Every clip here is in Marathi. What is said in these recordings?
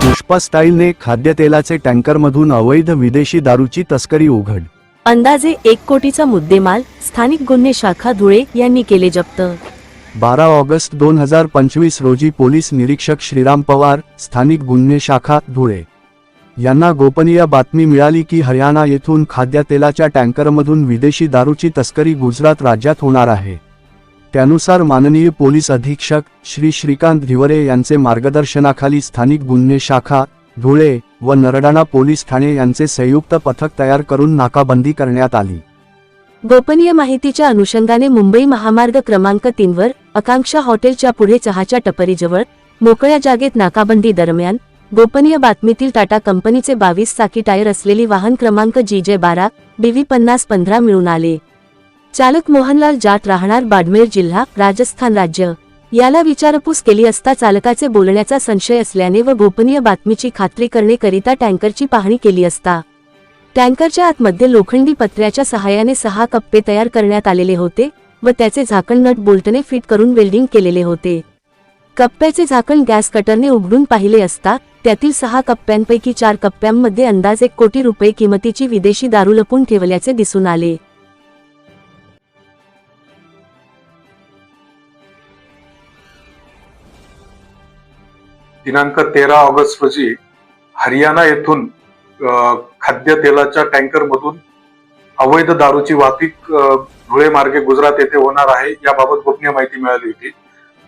पुष्पा स्टाईलने खाद्यतेलाचे टँकरमधून अवैध विदेशी दारूची तस्करी उघड. अंदाजे 1 कोटीचा मुद्देमाल स्थानिक गुन्हे शाखा धुळे यांनी केले जप्त. 12 ऑगस्ट 2025 रोजी पोलीस निरीक्षक श्रीराम पवार, स्थानिक गुन्हे शाखा धुळे यांना गोपनीय बातमी मिळाली की हरियाणा येथून खाद्यतेलाच्या टँकरमधून विदेशी दारूची तस्करी गुजरात राज्यात होणार आहे. त्यानुसार माननीय पोलीस अधीक्षक श्री श्रीकांत धिवरे यांचे मार्गदर्शनाखाली स्थानिक गुन्हे शाखा धुळे व नरडाणा पोलीस ठाणे यांचे संयुक्त पथक तयार करून नाकाबंदी करण्यात आली. गोपनीय माहितीच्या अनुषंगाने मुंबई महामार्ग क्रमांक 3 वर आकांक्षा हॉटेलच्या पुढे चहाच्या टपरीजवळ मोकळ्या जागेत नाकाबंदी दरम्यान गोपनीय बातमीतील टाटा कंपनीचे 22 चाकी टायर असलेली वाहन क्रमांक GJ12 BV 5015 मिळून आले. चालक मोहनलाल जाट, राहणार बाडमेर जिल्हा राजस्थान राज्य याला विचारपूस केली असता चालकाचे बोलण्याचा संशय असल्याने व गोपनीय बातमीची खात्री करण्याकरिता टँकरची पाहणी केली असता टँकरच्या आतमध्ये लोखंडी पत्र्याच्या सहाय्याने 6 कप्पे तयार करण्यात आलेले होते व त्याचे झाकण नट बोल्टने फिट करून वेल्डिंग केलेले होते. कप्प्याचे झाकण गॅस कटरने उघडून पाहिले असता त्यातील 6 कप्प्यांपैकी 4 कप्प्यांमध्ये अंदाजे 1 कोटी रुपये किमतीची विदेशी दारू लपून ठेवल्याचे दिसून आले. दिनांक 13 ऑगस्ट रोजी हरियाणा येथून खाद्यतेलाच्या टँकर मधून अवैध दारूची वाहतूक धुळे मार्गे गुजरात येथे होणार आहे याबाबत गोपनीय माहिती मिळाली होती.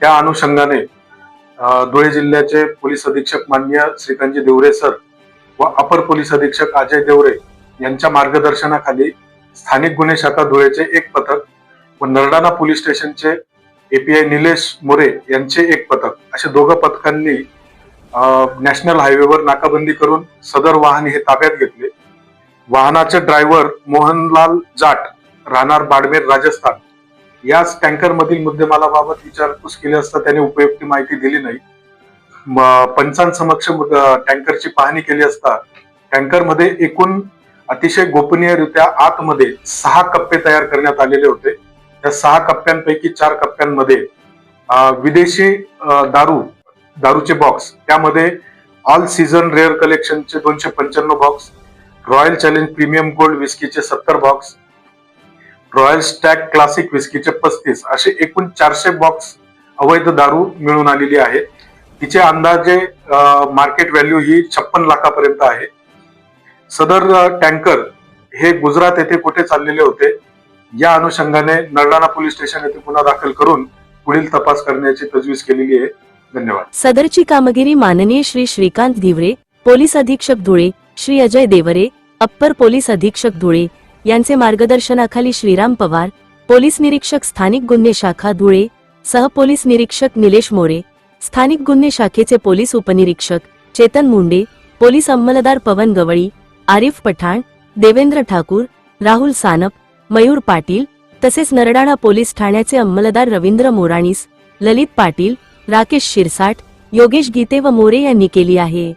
त्या अनुषंगाने धुळे जिल्ह्याचे पोलीस अधीक्षक माननीय श्रीकांतजी धिवरे सर व अपर पोलीस अधीक्षक अजय देवरे यांच्या मार्गदर्शनाखाली स्थानिक गुन्हे शाखा धुळेचे एक पथक व नरडाणा पोलीस स्टेशनचे API निलेश मोरे यांचे एक पथक असे दोघं पथकांनी नॅशनल हायवेवर नाकाबंदी करून सदर वाहन हे ताब्यात घेतले. वाहनाचे ड्रायव्हर मोहनलाल जाट, राहणार बाडमेर राजस्थान याच टँकर मधील मुद्देमालाबाबत विचारपूस केली असता त्याने उपयुक्त माहिती दिली नाही. पंचांसमक्ष टँकरची पाहणी केली असता टँकर मध्ये एकूण अतिशय गोपनीयरित्या आतमध्ये 6 कप्पे तयार करण्यात आलेले होते. त्या 6 कप्प्यांपैकी 4 कप्प्यांमध्ये विदेशी दारूचे बॉक्स, त्यामध्ये ऑल सीझन रेअर कलेक्शनचे 295 box, Royal Challenge Premium Gold विस्कीचे 70 बॉक्स, रॉयल स्टॅग क्लासिक विस्कीचे 35 असे एकूण 400 बॉक्स अवैध दारू मिळून आलेली आहे. तिचे अंदाजे मार्केट व्हॅल्यू ही 56 लाखापर्यंत आहे. सदर टँकर हे गुजरात येथे कुठे चाललेले होते या अनुषंगाने नरडाणा पोलीस स्टेशन येथे गुन्हा दाखल करून पुढील तपास करण्याची तजवीज केलेली आहे. धन्यवाद. सदरची कामगिरी माननीय श्री श्रीकांत धिवरे, पोलीस अधीक्षक धुळे, श्री अजय देवरे, अप्पर पोलीस अधीक्षक धुळे यांचे मार्गदर्शनाखाली श्रीराम पवार, पोलीस निरीक्षक स्थानिक गुन्हे शाखा धुळे, सह पोलीस निरीक्षक निलेश मोरे, स्थानिक गुन्हे शाखेचे पोलीस उपनिरीक्षक चेतन मुंडे, पोलीस अंमलदार पवन गवळी, आरिफ पठाण, देवेंद्र ठाकूर, राहुल सानप, मयूर पाटील तसेच नरडाणा पोलीस ठाण्याचे अंमलदार रवींद्र मोराणीस, ललित पाटील, राकेश शिरसाट, योगेश गीते व मोरे यांनी केली आहे.